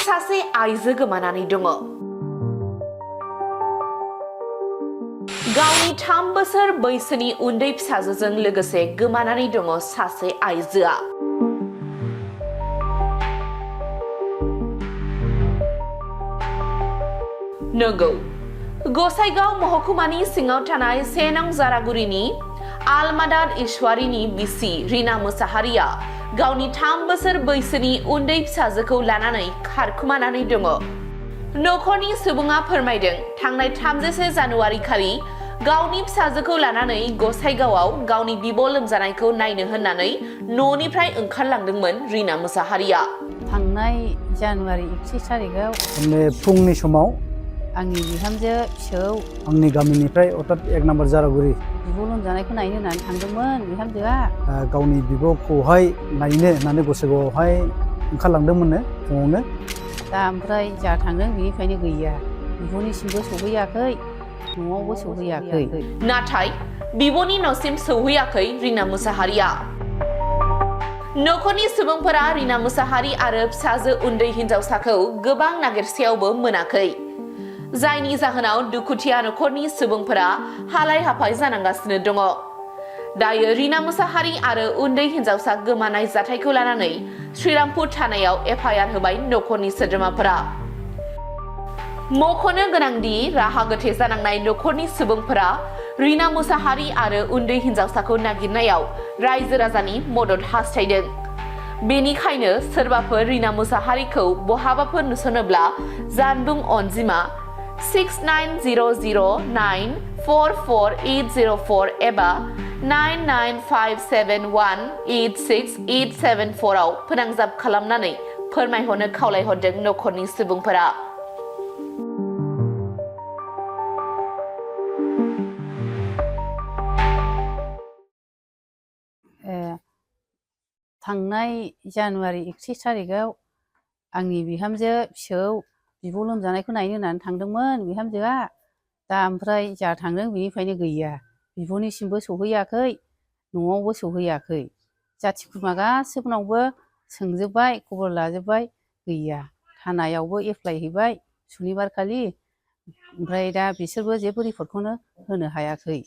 सासे आइजो गोमानानै दङ। गावनि 3 बोसोर बैसोनि उन्दै फिसाजोजों लोगोसे गोमानानै दङ सासे आइजोआ। नंगौ, गसाइगाव महकुमानि सिङाव थानाय 1 नं जारागुरिनि आलमादार ईश्वारीनि बिसि रीना मुसाहारिया गावनि 3 बोसोर बैसोनि उन्दै फिसाजोखौ लानानै खारखुमानानै दङ। नखरनि सुबुङा फोरमायदों थांनाय 31 जानुवारि खालि गावनि फिसाजोखौ लानानै गसाइगावआव गावनि बिब' लोमजानायखौ नायनो होननानै न'निफ्राय ओंखारलांदोंमोन रीना मुसाहारिया। थांनाय जानुवारि 31 थारिखआव फुंनि समाव आंनि बिहामजो फिसौ आंनि गामिनिफ्राय अर्थात 1 नम्बर जारागुरि बिब' लोमजानायखौ नायनो होननानै थांदोंमोन बिहामजोआ। गावनि बिब'खौहाय नायनो होननानै गसाइगावआवहाय ओंखारलांदोंमोननो फुङावनो। दा ओमफ्राय जा थांदों बिनिफ्रायनो गैया, बिब'निसिमबो सौहैयाखै, न'आवबो सौहैयाखै। नाथाय बिब'नि न'सिम सौहैयाखै रीना मुसाहारिया। नखरनि सुबुंफोरा रीना मुसाहारि आरो फिसाजो उन्दै हिनजावसाखौ गोबां नागिरसेयावबो मोनाखै, जायनि जाहोनाव दुखुथिया नखरनि सुबुंफोरा हालाय हाफाय जानांगासिनो दङ। दायो रीना मुसाहारि आरो उन्दै हिनजावसा गोमानाय जाथायखौ लानानै श्रीरामपुर थानायाव FIR होबाय नखरनि सोद्रोमाफोरा। मख'नो गोनांदि राहा गोथे जानांनाय नखरनि सुबुंफोरा रीना मुसाहारि आरो उन्दै हिनजावसाखौ नागिरनायाव रायजो राजानि मदद हास्थायदों। बेनिखायनो सोरबाफोर रीना मुसाहारिखौ बहाबाफोर नुसनोब्ला जानबुं अनजिमा 6900944804 एबा 9957186874 आव फोनांजाब खालामनानै फोरमायहरनो खावलायहरदों नखरनि सुबुंफोरा। थांनाय जानुवारि 31 थारिखआव आंनि बिहामजो फिसौ बिब' लोमजानायखौ नायनो होननानै थांदोंमोन बिहामजोआ। दा ओमफ्राय जा थांदों बिनिफ्रायनो गैया, बिब'निसिमबो सौहैयाखै, न'आवबो सौहैयाखै। जाथि खुरमा गासैबोनावबो सोंजोब्बाय, खबर लाजोब्बाय, गैया। थानायावबो एप्लाइ हैबाय सुनिबार खालि, ओमफ्राय दा बिसोरबो जेबो रिपर्टखौनो होनो हायाखै।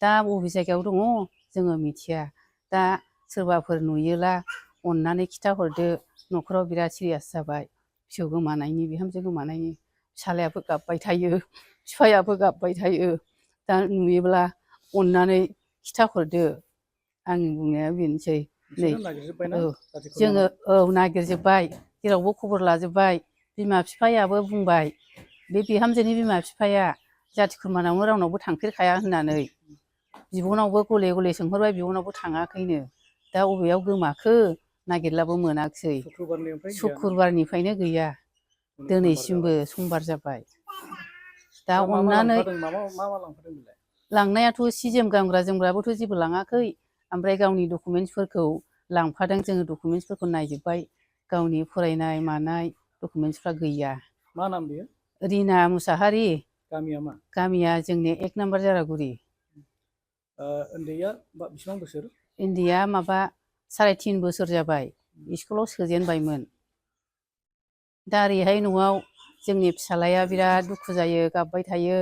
दा बबे जायगायाव दङ जोङो मिथिया। दा सोरबाफोर नुयोला अननानै खिथाहरदो, न'खराव बिराद सिरियास जाबाय फिसौ गोमानायनि, बिहामजो गोमानायनि। फिसालायाबो गाबबाय थायो, बिफायाबो गाबबाय थायो। दा नुयोब्ला अननानै खिथाहरदो। आंनि बुंनाया बेनोसै। नै जोङो नागिरजोब्बाय, जेरावबो खबर लाजोब्बाय। बिमा बिफायाबो बुंबाय, बे बिहामजोनि बिमा बिफाया जाथि खुरमानावनो रावनावबो थांफेरखाया होननानै। बिब'नावबो गले गले सोंहरबाय, बिब'नावबो थाङाखैनो। दा बबेयाव गोमाखो नागिरलाबो मोनाखिसै। शुक्रुबारनिफ्रायनो गैया, दिनैसिमबो समबार जाबाय। दा अननानै लांनायाथ' सि जोम गानग्रा जोमग्राबोथ' जेबो लाङाखै, ओमफ्राय गावनि डकुमेन्टसफोरखौ लांफादों। जोङो डकुमेन्टसफोरखौ नायजोब्बाय, गावनि फरायनाय मानाय डकुमेन्टसफ्रा गैया। मा नाम बियो? रीना मुसाहारि। गामिया मा? गामिया जोंनि 1 नम्बर जारागुरि। उन्दैया बेसेबां बोसोर? उन्दैया माबा 3.5 बोसोर जाबाय, स्कुलाव सोजेनबायमोन। दा ओरैहाय न'आव जोंनि फिसालाया बिराद दुखु जायो, गाबबाय थायो।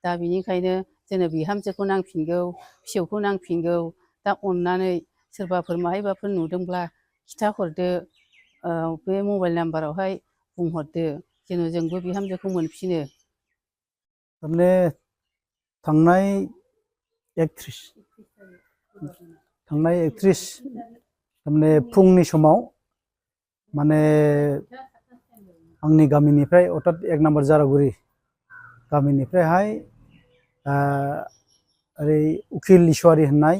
दा बिनिखायनो जोंनो बिहामजोखौ नांफिनगौ, फिसौखौ नांफिनगौ। दा अननानै सोरबाफोर माहायबाफोर नुदोंब्ला खिथाहरदो, बे मबाइल नाम्बारावहाय बुंहरदो, जेन' जोंबो बिहामजोखौ मोनफिनो। थारमाने थांनाय 31 थारमाने फुंनि समाव माने आंनि गामिनिफ्राय अर्थात 1 नम्बर जारागुरि गामिनिफ्रायहाय ओरै उखिल ईश्वारी होननाय,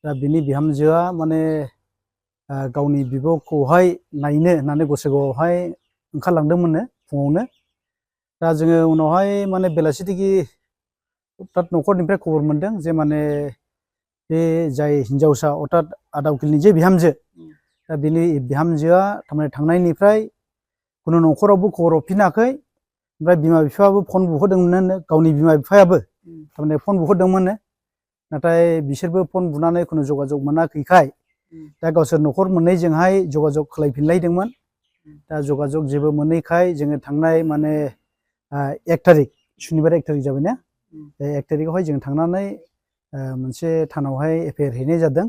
दा बिनि बिहामजोआ माने गावनि बिब'खौहाय नायनो होननानै गसाइगावआवहाय ओंखारलांदोंमोननो फुङावनो। दा जोङो उनावहाय माने बेलासिथिगि अर्थात नखरनिफ्राय खबर मोनदों जे माने बे जाय हिनजावसा अर्थात आदा उखिलनि जे बिहामजो, दा बिनि बिहामजोआ थारमाने थांनायनिफ्राय खुनु नखरावबो खबर हरफिनाखै। ओमफ्राय बिमा बिफायाबो फन बुहरदोंमोननो, गावनि बिमा बिफायाबो थारमाने फन बुहरदोंमोननो। नाथाय बिसोरबो फन बुनानै खुनु जगाजग मोनाखैखाय दा गावसोर नखर मोननैजोंहाय जगाजग खालायफिनलायदोंमोन। दा जगाजग जेबो मोनैखाय जोङो थांनाय माने 1 तारिख सुनिबार 1 तारिख जाबाय ना 1 तारिखआवहाय जों थांनानै मोनसे थानावहाय एफआइआर हैनाय जादों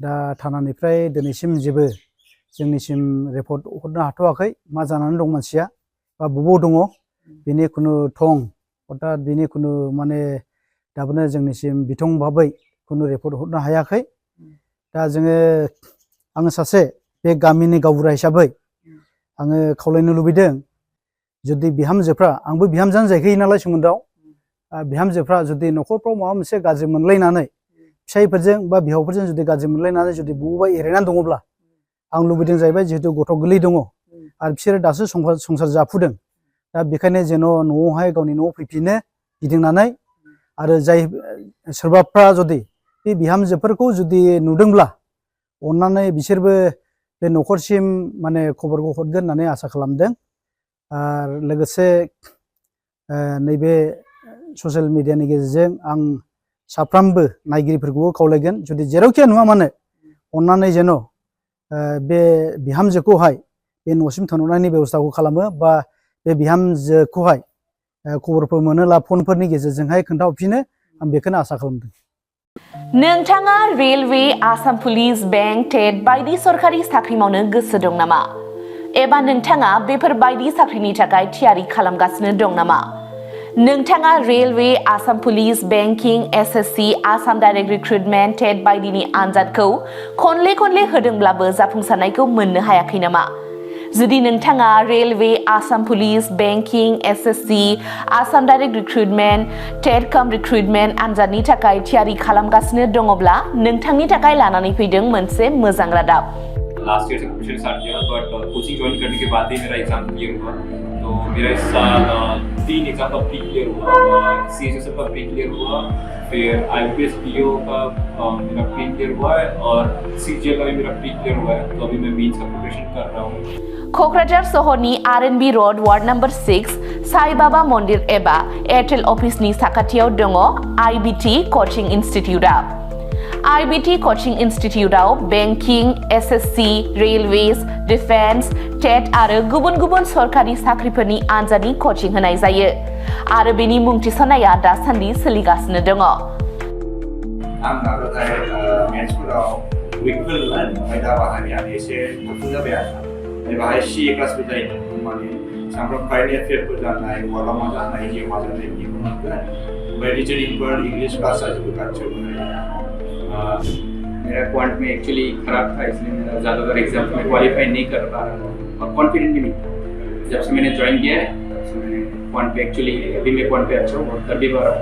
दा थानानिफ्राय दिनैसिम जेबो जोंनिसिम रिपर्ट हरनो हाथ'वाखै मा जानानै दं मानसिया बा बबाव दङ बेनि खुनु थं अर्थात बेनि खुनु माने दाबोनो जोंनिसिम बिथं भाबै खुनु रिपर्ट हरनो हायाखै दा जोङो आङो सासे बे गामिनि गावबुरा हिसाबै आङो खावलायनो लुबैदों जुदि बिहामजोफ्रा आंबो बिहामजोआनो जाहैखायो नालाय सोमोन्दोआव बिहामजोफ्रा जुदि न'खरफ्राव माबा मोनसे गाज्रि मोनलायनानै फिसाइफोरजों बा बिहावफोरजों जुदि गाज्रि मोनलायनानै जुदि बबावबा एरायनानै दङब्ला आं लुबैदों जाहैबाय जिहेतु गथ' गोरलै दङ आरो बिसोरो दासो संसार जाफुदों दा बेखायनो जेन' न'आवहाय गावनि न'आव फैफिनो गिदिंनानै आरो जाय सोरबाफ्रा जुदि बे बिहामजोफोरखौ जुदि नुदोंब्ला अननानै बिसोरबो बे न'खरसिम माने खबरखौ हरगोन होननानै आसा खालामदों आरो लोगोसे नैबे ससियेल मिडियानि गेजेरजों आं साफ्रोमबो नायगिरिफोरखौबो खावलायगोन जुदि जेरावखि नुवा मानो अननानै जेन' बे बिहामजोखौहाय बे न'सिम थांनायनि बेबस्थाखौ खालामो बा बे बिहामजोखौहाय खबरफोर मोनोला फनफोरनि गेजेरजोंहाय खोन्थाहरफिनो आं बेखौनो आसा खालामदों नोंथाङा रेलवे आसाम पुलिस बेंक टेट बायदि सरकारि साख्रि मावनो गोसो दं नामा एबा नोंथाङा बेफोर बायदि साख्रिनि थाखाय थियारि खालामगासिनो दं नामा नोंथाङा railway Assam police banking SSC Assam direct recruitment TET बायदिनि आनजादखौ खनले होदोंब्लाबो जाफुंसारनायखौ मोननो हायाखै नामा जुदि नोंथाङा railway Assam police banking SSC Assam direct recruitment TET cum recruitment आनजादनि थाखाय थियारि खालामगासिनो दङब्ला नोंथांनि थाखाय लानानै फैदों मोनसे मोजां रादाब लास्ट ईयर से प्रिपरेशन स्टार्ट किया बट कोचिंग ज्वाइन करने के बाद ही मेरा एग्जाम क्लियर हुआ तो मेरा इस साल 3 एग्जाम का प्री क्लियर हुआ सीएचएसएल का प्री क्लियर हुआ फिर आईपीएस पीओ का मेरा प्री क्लियर हुआ है और सीजीएल का भी मेरा प्री क्लियर हुआ है तो अभी मैं मेंस का प्रिपरेशन कर रहा हूँ क'क्राझार सहरनि RNB road ward number 6 Sai Baba Mandir एबा एयारटेल अफिसनि साखाथियाव दङ आईबीटी कोचिं इन्स्टिट्यूटआ आईबीटी कोचिं इन्स्टिट्यूटआव banking SSC railways defence TET आरो गुबुन सरकारि साख्रिफोरनि आनजादनि कोचिं होनाय जायो आरो बेनि मुं थिसननाया दासान्दि सोलिगासिनो दङ आं नाजाथाय मेथ्सफोराव उइकफोर ओमफ्राय दा बाहायनाया एसे गोख्रों जाबाय आरो बाहाय सीए क्लासबो जायो माने सामफ्राम कारेन्ट एफेयारफोर जानाय माला मा जानाय जिउ मा जानाय बेखौ मोनगोन ओमफ्राय रिजनिंफोर इंग्लिश क्लास जाजोबो गासिबो मेरा क्वांट में एक्चुअली खराब था इसलिए मेरा ज़्यादातर एग्जाम में क्वालिफाई नहीं कर पा रहा था और कॉन्फिडेंट भी नहीं जब से मैंने ज्वाइन किया है तब से मैंने क्वांट पे एक्चुअली अभी मैं क्वांट पे अच्छा हूँ और कर भी पा रहा हूँ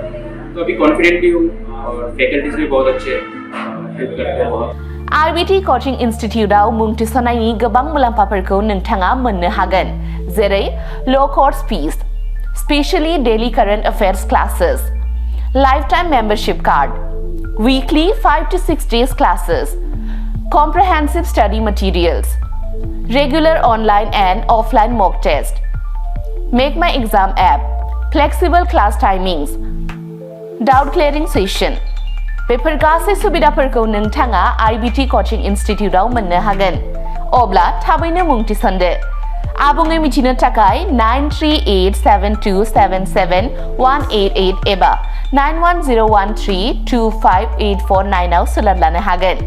तो अभी कॉन्फिडेंट भी हूँ और फैकल्टीज भी बहुत अच्छे हेल्प करते हैं बहुत आईबीटी कोचिं इन्स्टिट्यूटआव मुं थिसननायनि गोबां मुलाम्फाफोरखौ नोंथाङा मोननो हागोन जेरै ल' course fees specially daily current affairs classes life time membership card weekly 5 to 6 days classes, comprehensive study materials, regular online and offline mock test, Make My Exam app, flexible class timings, doubt clearing session. बेफोर गासै सुबिदाफोरखौ नोंथाङा IBT coaching इन्स्टिट्यूटआव मोननो हागोन अब्ला थाबैनो मुं थिसनदो आबुङै मिथिनो थाखाय 9387277188 एबा 9101325849 आव सोलोंनो हागोन